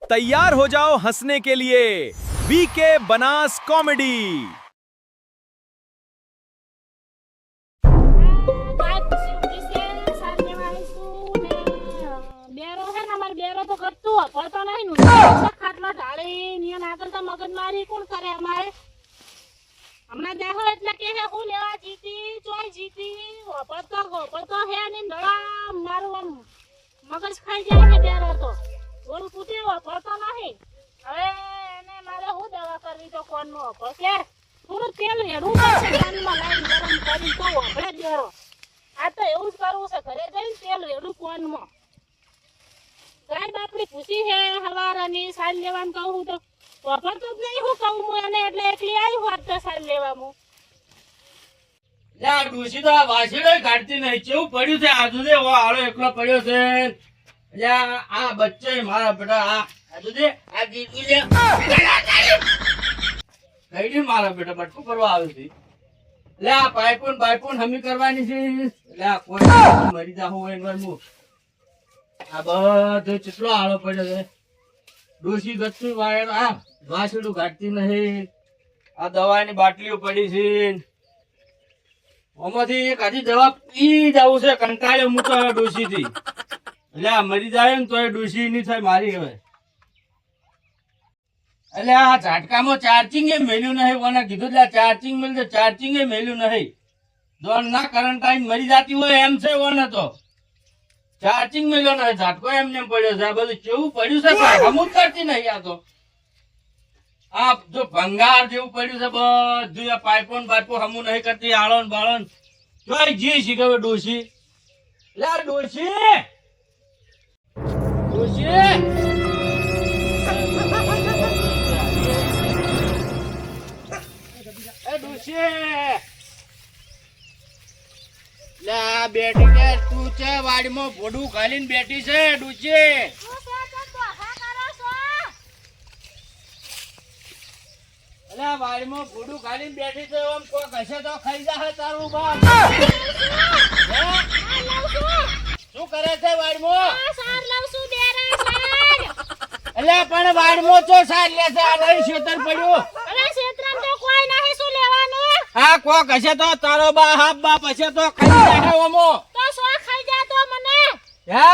तैयार हो जाओ हंसने के लिए वीके बनास कॉमेडी। બેરો તો કરતું પડતો નહીં નું ખાટલો ઢાળી નિયન આગળ તો મગજમારી કોણ કરે અમારે હમણાં દેખો એટલે કે હે હું લેવા જીતી ચોય જીતી પડતો હે ને ડળા મારું આમ મગજ ખાઈ જાય છે બેરો તો બોલ પૂતે પડતો નહીં હવે એને મારે હું દવા કરવી તો કોનમાં પછી થોડું તેલ રેડું પડશે પાણીમાં લાઈન ગરમ કરી તો આપણે બેરો આ તો એવું જ કરવું છે ઘરે જઈને તેલ રેડું કોનમાં ગાય બાપડી પૂછી હે હવારાની સાલ લેવાનું કહું તો વાપરતો જ નહીં હું કહું હું એને એટલે એકલી આવી હોત તો સાલ લેવામાં લે ડૂસી તો આ વાસીડો કાઢતી નહીં કેવું પડ્યું છે આજુ દે આળો એકલો પડ્યો છે લે આ બચ્ચો મારા બેટા આજુ દે આ ગીતું લે કઈડી મારા બેટા બટકું કરવા આવ્યું છે લે આ પાઇપોન હમી કરવાની છે લે આ કોઈ મરી જા હોય એનું હું આ બધો કેટલો આળો પડ્યો છે ડોસી ગચ્ચું વાયર આ વાસડું કાઢતી નહીં આ દવાની બાટલીઓ પડી છે આમાંથી એક આજી દવા પી જવું છે કંટાળ્યો હું તો ડોસી થી એટલે આ મરી જાય ને તો એ ડોસી ની થાય મારી હવે એટલે આ ઝાટકામાં ચાર્જિંગ એ મેલ્યું નહીં કોને કીધું એટલે ચાર્જિંગ મેળ્યું ચાર્જિંગ એ મેલ્યું નહીં દોડ ના કરંટ આવીને મરી જતી હોય એમ છે કોને તો ચાર્જિંગ મેલ્યો નહીં ઝાટકો એમને પડ્યો છે આ બધું કેવું પડ્યું છે હમું કરતી નહીં આ તો આ જો ભંગાર જેવું પડ્યું છે બધું આ પાઇપો હમું નહીં કરતી આળો બાળો જોઈ જી શીખવે ડોસી લે ડોસી એ ડોસી લે બેટી કે તું છે વાડીમાં ભોડું ખાલીને બેઠી છે ડોસી અલ્યા વાડીમાં ભોડું ખાલીને બેઠી છે આમ કોઈ કશે તો ખાઈ જા તારું બાપ શું કરે છે વાડીમાં અલ્યા પણ વાડીમાં તો સાર લે છે આ નહીં શેતર પડ્યું હા કોઈ કશે તો તારો બા હાફ બા પછી તો ખાઈ જાય ઓમો હે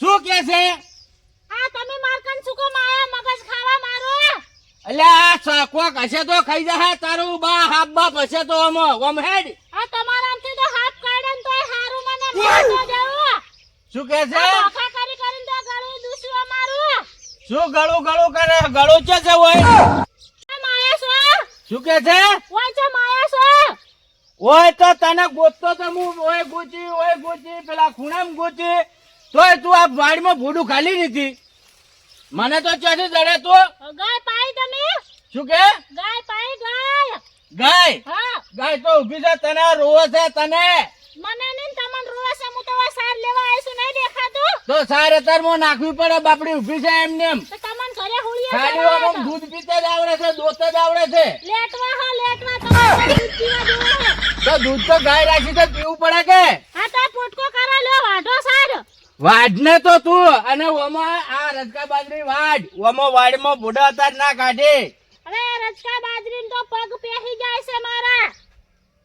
શું કે છે અલ્યા સાકો કશે તો ખાઈ જા તારું બા હાફ બા પછી તો ઓમ હેડ શું કે છે શું ગળું કરે ગળું છે હોય શું કે છે ઓય તો તને ગોતતો તો હું ઓય ગોચી પેલા ખૂણામાં ગોચી તોય તું આ વાડીમાં ભૂડું ખાલી નથી મને તો ચોથી જડે તો શું કે ગાય તો ઉભી છે તને રોવે છે તને તો સારે તરમાં નાખવી પડે બાપડી ઉભી છે એમને એમ ખાલી આમ દૂધ પીતે જ આવડે છે દોત જ આવડે છે તો દૂધ તો ગાય રાખી છે પીવું પડે કે વાડ ને તો તું અને ઓમાં આ રજકા બાજરી વાડ ઓમાં વાડમાં બુડા હતા ના કાઢે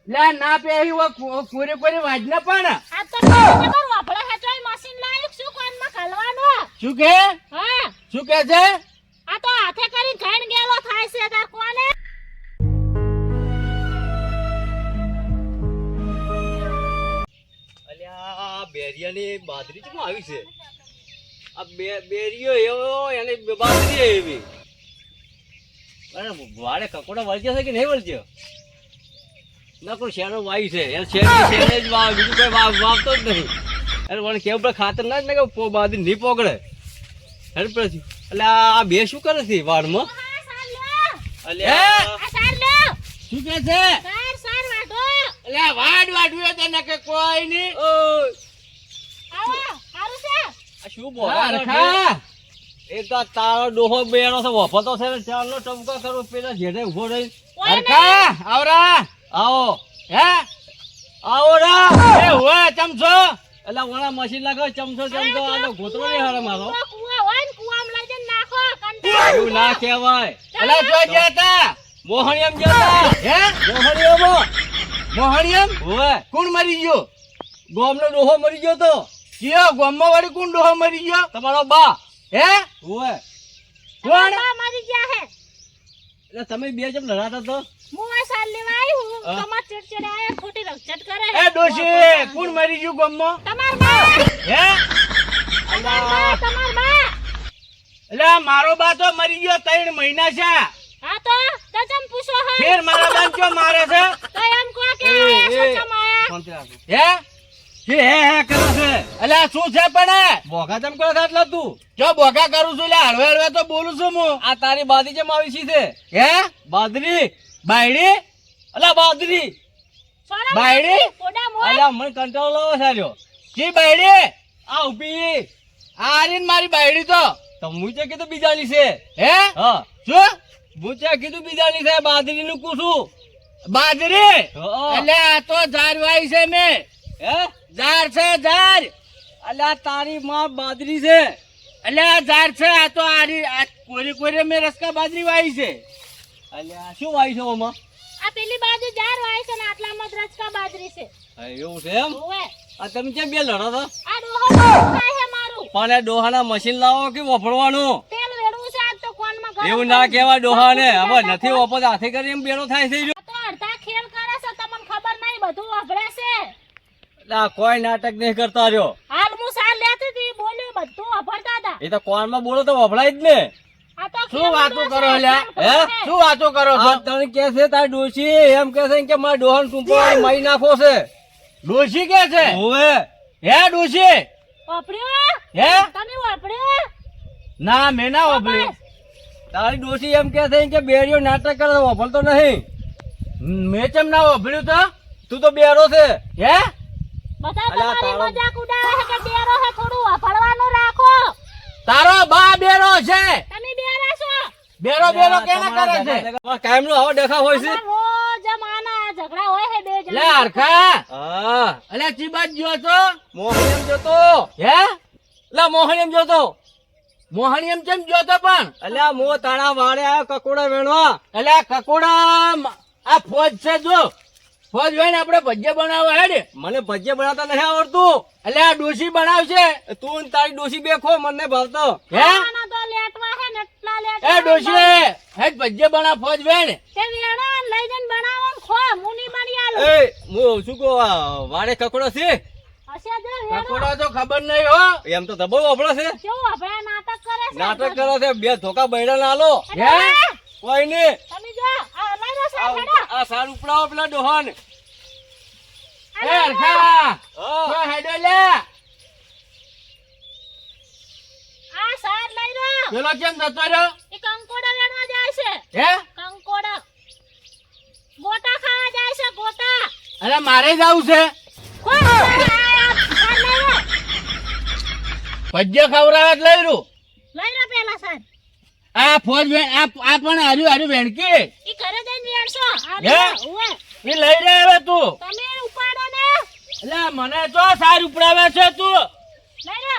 લે ના પેહી ઓ પૂરી વાડ ને પણ શું કે છે આ તો હાથે કરી ઘણ ગેલો થાય છે તાર કોને અલ્યા બેરિયાની બાદરી કેમ આવી છે આ બેરિયો એવો એને બાદરી એવી અરે વાડે કકોડા વળગ્યા છે કે નહીં વળગ્યો ના કોઈ શેરો વાઈ છે એ શેરે જ વાવ બીજું કોઈ વાવતો જ નહીં અરે વણ કેવું પડે ખાતર ના જ ને કે બાદરી નહીં પોકડે એટલે આ બે શું કરે છે વાડમાં શું કે છે વાડવ્યું તને કે કોઈ નહીં શું બોલ એ તો તારો ડોહો બેનો છે વફતો છે ચાલનો ટમકો કરો પેલા જેડે ઉભો રહી આવરા આવો હે આવો રા એ હોય ચમચો એટલે ઓલા મશીન લાગો ચમચો ચમચો આનો ગોતરો નહીં હારે મારો કુવા હોય ને કુવામાં લઈ જઈને નાખો કંટાળો. એવું ના કહેવાય અલા જો ગયા તા મોહણિયમ જતા હે મોહણિયમ મોહણિયમ ઓવે કોણ મરી ગયો ગોમનો ડોહો મરી ગયો તો કયો ગામમાં વાળી કોણ ડોહો મરી ગયો તમારો બા હે ઓવે કોણ બા મરી ગયા હે. એટલે તમે બે જેમ લડાતા તો હું આ સાલ લેવા આવી હું. હા. તમાર ચડચડે આયા ખોટી રક્ષટ કરે એ ડોશી કોણ મરી ગયું ગામમાં તમાર બા હે તમાર બા એટલે મારો બા તો મરી ગયો 3 મહિના છે હા તો તચમ પૂછો હે ફેર મારા બાન ક્યો મારે છે તો એમ કો કે એ, આયા એ. સચમ આયા. શાંતિ રાખો. હે કે હે કરે છે અલ્યા શું છે પણ બોગા ચમ કરે છે એટલે તું જો બોગા કરું છું એટલે હળવે હળવે તો બોલું છું હું આ તારી બાદી જેમ આવી છી છે હે બાદરી બાયડી અલા બાદરી સોના બાયડી? કોડા મોય અલા મને કંટાળો લાવો સાર્યો જી બાયડી આ ઉભી આ રીન મારી બાયડી તો તમે છે કીધું બીજાની છે હે હા શું હું ત્યાં કીધું બીજાની છે બાદરી નું કુસું બાજરી હા. એટલે આ તો ઝાર વાઈ છે મેં હે ઝાર છે ઝાર અલ્યા તારી માં બાદરી છે એટલે આ ઝાર છે આ તો આ કોરી કોરી મેં રસકા બાજરી વાઈ છે અલ્યા શું વાય છે ઓમાં આ પેલી બાજુ જાર વાય છે ને આટલામાં જ રચકા બાજરી છે એવું છે એમ ઓવે આ તમે કેમ બે લડો છો આ ડોહો ખાય છે મારું પણ એ ડોહાના મશીન લાવો કે વફડવાનું તેલ વેડવું છે આજ તો કોનમાં ગરમ એવું ના કહેવાય ડોહાને હવે આ નથી વપત હાથે કરી એમ બેડો થાય છે ઈ રહ્યો. તો અડધા ખેલ કરે છે તમને ખબર નહીં બધું વગડે છે એટલે આ કોઈ નાટક નહીં કરતા રહ્યો હાલ હું સાલ લેતી હતી બોલ્યું બધું વફરતા હતા એ તો કોનમાં બોલો તો વફડાય જ ને આ તો શું વાતો કરો લ્યા હે? શું વાતો કરો છો આ તને કે છે તાર ડોશી એમ કે છે કે મારા ડોહાને ટૂંપો મારી નાખો છે ડોશી કે છે હોવે હે ડોશી વાપર્યો હે તમે વાપર્યો ના મેં ના વાપર્યું તારી ડોશી એમ કે છે કે બેરીઓ નાટક કરે તો વફળતો નહીં મેં ચમ ના વાપર્યું તો તું તો બેરો છે હે બધા અલા, તમારી તારો- મજાક ઉડાવે છે કે બેરો છે થોડું વફરવાનું રાખો તારો બા બેરો છે તમે બેરા છો બેરો બેરો કેના કરે છે કાયમ નો આવો દેખા હોય છે અમાર રોજ આના ઝઘડા હોય છે બે લે જણા હરખા હા અલે ચીબાજ ગયો છો મોહણી એમ જોતો હે એટલે મોહણી એમ જોતો મોહણી એમ ચમ ગયો તો પણ અલ્યા મો તાણા વાળે આ કકોડા વેણવા અલે આ કકોડા આ ફોજ છે જો ફોજ હોય ને આપણે ભજીયા બનાવવા હેડ મને ભજીયા બનાવતા નહીં આવડતું એટલે આ ડોશી બનાવશે તું ને તારી ડોશી બે ખો મને ભાવતો હે આના તો લેટવા છે ને એટલા એ લેટવા ડોશી હેડ ભજીયા બનાવ ફોજ વેણ તે વેણો લઈ જઈને બનાવો ને ખો મુની બની આલો એ હું શું કહું આ વાળે કકોડો છે હશે જો વેણો કકોડા તો ખબર નહીં હો એમ તો ધબો વાપરો છે કેવું આપણે નાટક કરે છે નાટક કરે છે બે ધોકા બૈડા ના આલો હે કોઈ નહીં તમે જો આ લઈ લો સાહેબ હેડો આ સાર ઉપડાવો પેલા ડોહાન એ હરખા હા તો હેડો લે આ સાર લઈ લો પેલો કેમ જતો રહ્યો એ કંકોડા વેણવા જાય છે હે કંકોડા ગોટા ખાવા જાય છે ગોટા અરે મારે જવું છે કોઈ સાર લઈ લો ભજીયા ખવડાવે જ લઈ રૂ લઈ લો પેલા સાર આ ફોજ વેણ આ પણ હાર્યું હાર્યું વેણકી ઈ ઘરે જઈને વેણશો આ હે? ઓવે એ લઈ રે હવે તું તમે ઉપાડો ને એટલે મને તો સાર ઉપડાવે છે તું લઈ લો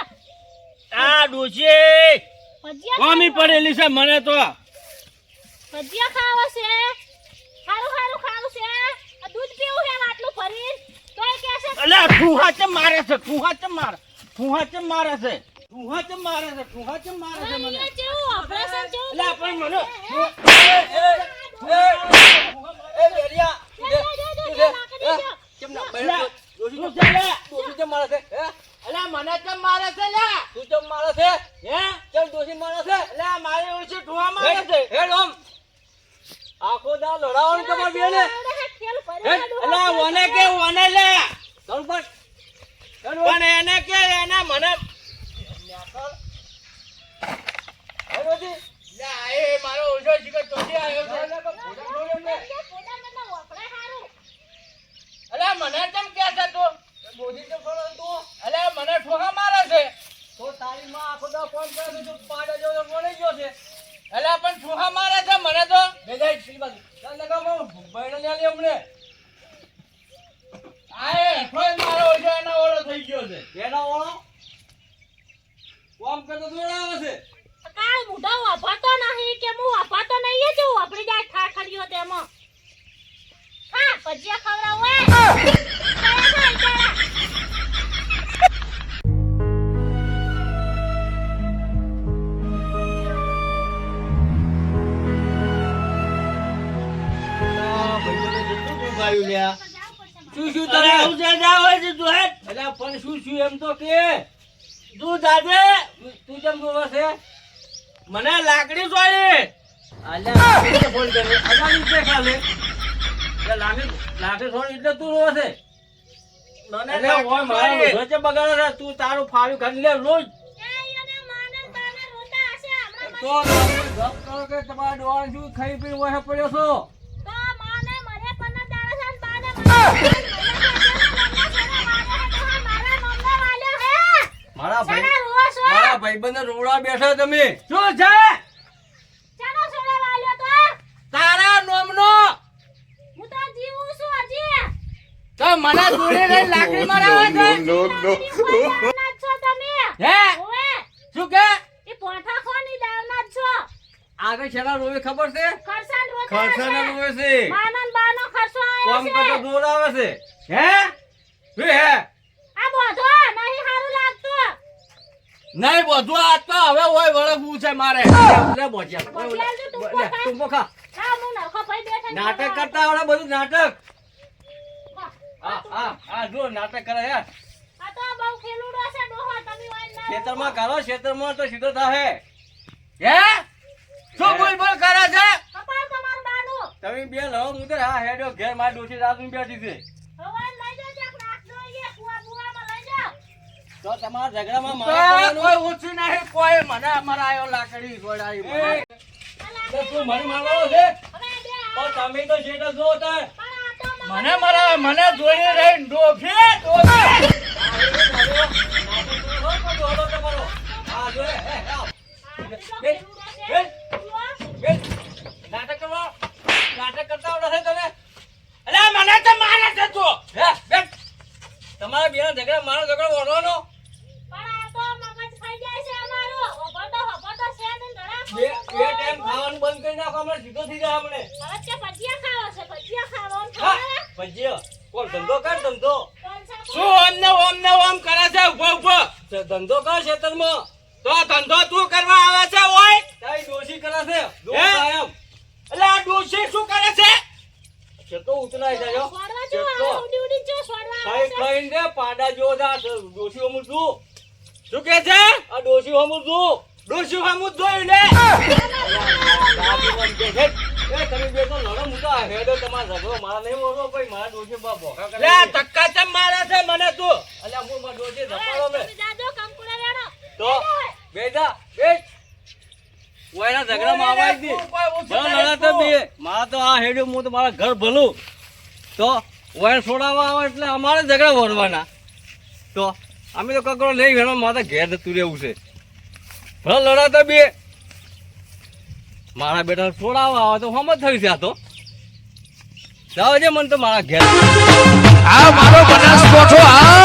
આ ડોશી ભજીયા કોમી પડેલી છે મને તો ભજીયા ખાવો છે હારું હારું ખાવું છે આ દૂધ પીવું છે આટલું ભરી તોય કે છે એટલે ઠુહા ચમ મારે છે ઠુહા ચમ મારે ઠુહા ચમ મારે છે ઠુહા ચમ મારે છે ઠુહા ચમ મારે છે મને અહીંયા જેવું ઓપરેશન જેવું એટલે પણ મને એ બેરિયા કેમ ના બૈડા શું છે લે? ડોશી કેમ મારે છે હે એટલે મને ચમ મારે છે લે તું કેમ મારે છે હે કેમ ડોશી મારે છે એટલે મારે ઓછી ઠુહા મારે છે હેડ ઓમ આખો દા લડાવવાનું તમાર બેને ખેલ ભરી એટલે ઓને કે ઓને લે ચાલ પણ પણ એને કે એને મને હેડોજી લે આ એ મારો ઓછો શિકર ચોથી આવ્યો છે એટલે મને કેમ કે છે તું બોધી કેમ ફરો તું એટલે મને ઠોહા મારે છે તો તારી માં આખો દા ફોન કરે છે તો પાડે જો તો કોણે ગયો છે એટલે પણ ઠોહા મારે છે મને તો બે જાય છી બાજુ ચાલ લગાવો બૈડા લે લે હમણે આ એ ઠોય મારો ઓછો એનો ઓળો થઈ ગયો છે એના ઓળો કોમ કરતો દોડાવે છે. કાંઈ મૂઢો વાપરતો નહીં કે હું વાપરતો નહીં એ જો વાપરી જાય ઠાઠડીઓ તેમાં. હા, ભજીયા ખવડાવો એ. આ ભાઈઓને જેટલું દુખાયું લ્યા. શું શું અરે તમે આવું છે જા હોય છે તું હેડ અલ્યા પણ શું શું એમ તો કે તું જાજે તું કેમ જોવે છે? મને લાકડી જોઈ અલ્યા કેમ ફોન કરે અગાડી તે ખાલે એ લાગે થોડી એટલે તું રોવે છે. મને અરે ઓય મારા રોજે બગાડે છે. તું તારું ફાવ્યું ખાલી લે રોજ. તો તમે ગપ કરો કે તમારા ડોહાને શું ખાઈ પીને ઓહે પડ્યો છો? મારા ભાઈબંધને રોડા બેઠા તમે. શું છે તારા નોમનો તો મને જોડે રહી લાકડી મારાવે છે હે શું કે આગળ છેલ્લા રોવે ખબર છે? ખર્ચાને ખર્ચા રોવે છે. બાનો બાનો ખર્ચો કોમ આવ્યો કરતો છે. દોડાવે છે. હે શું હે આ બધો નહીં સારું લાગતું. નહીં બધું આ તો હવે હોય વળગવું છે મારે લે બોચ્યા. બોચ્યા જો તું લે, ખા. તું ખા. લાવ હું નરખો ભાઈ બેઠા ને નાટક ખાવા. કરતા આવડે બધું નાટક. ખા. આ જો નાટક કરે યાર. આ તો બહુ ખેલુડો છે ડોહો તમે ઓય ના ખેતરમાં ગાળો, ખેતરમાં તો સીધો થાહે. હે શું બોલ બોલ કરે છે કપાળ તમાર બાનું. તમે બે લહો મુદે હા હેડો ઘેર મારી ડોશી રાતની બેઠી છે. હવે લઈ જાઓ ચાક નાખજો એ કુવા બુવામાં લઈ જાઓ. તો તમારા ઝઘડામાં મારે કોઈ પડવાનું. ઓછું નહીં કોઈ મને અમારા આયો લાકડી જોડાઈ મને. એ, તો તું મને મારવાનો છે? હવે બે તો તમે તો શેઠ જ જો તાર. પણ આ તો મને મારા મને જોડી રહી ડોફી ડોફી આ જો હે, આવ. ખેલુડો છે. જુઓ. બેન, નાટક કરવા નાટક કરતા આવડે છે તમે? અરે મને તો મારે છે તું હે બેન, તમારા બેના ઝઘડા મારો ઝઘડો વળવાનો. પણ આ તો મગજ ખાઈ જાય છે અમારું. હબતો છે ને ઘણા બે ટાઈમ ખાવાનું બંધ કરી નાખો, અમે સીધો થઈ જાય આપણે. હવે તે ભજીયા ખાવા છે ભજીયા ખાવાનું હા, ખાવા. ભજીયો. કોણ ધંધો કર ધંધો? શું ઓમને ઓમ કરે છે ઉભો ઉભો ધંધો કર ખેતરમાં. તો ધંધો તું કરવા આવે છે ઓય તારી ડોશી કરે છે. હે? કાયમ. એટલે આ ડોશી શું કરે છે ખેતો ઉતરાઈ જાય. છોડવા જો ખેતો. આ ઉડી ઉડી જો છોડવા આવે ખાઈ છે. ખાઈને દે, પાડા જેવો છે. આ ડોશી હમું છું. શું કે છે આ ડોશી હમું છું. ડોશી હમું જોઈ લે દાદી બન કે છે. એ તમે બે તો લડો મૂકા હેડો તમારા ઝઘડો મારા નહીં મોરો ભાઈ મારા ડોશી ભોખા કરે લે ધક્કા ચમ મારે છે મને તું અલ્યા હું મારા ડોશી હવે ધપાડો મે તમે જાજો કંકુડા વેણો. તો બેજા બેજ ઓયના ઝઘડામાં આવાય દી ભલે લડા તો બે મારા તો આ હેડ્યો હું તો મારા ઘર ભલું તો ઓય છોડાવવા આવે એટલે અમારે ઝઘડા વળવાના તો અમે તો કકડો નહીં વેણો મારા ઘેર જતું રહેવું છે ભલે લડા તો બે મારા બેટા છોડાવવા આવે તો હમ જ થયું છે આ તો જાવ છે મને તો મારા ઘેર આ મારો બનાસકોઠો આ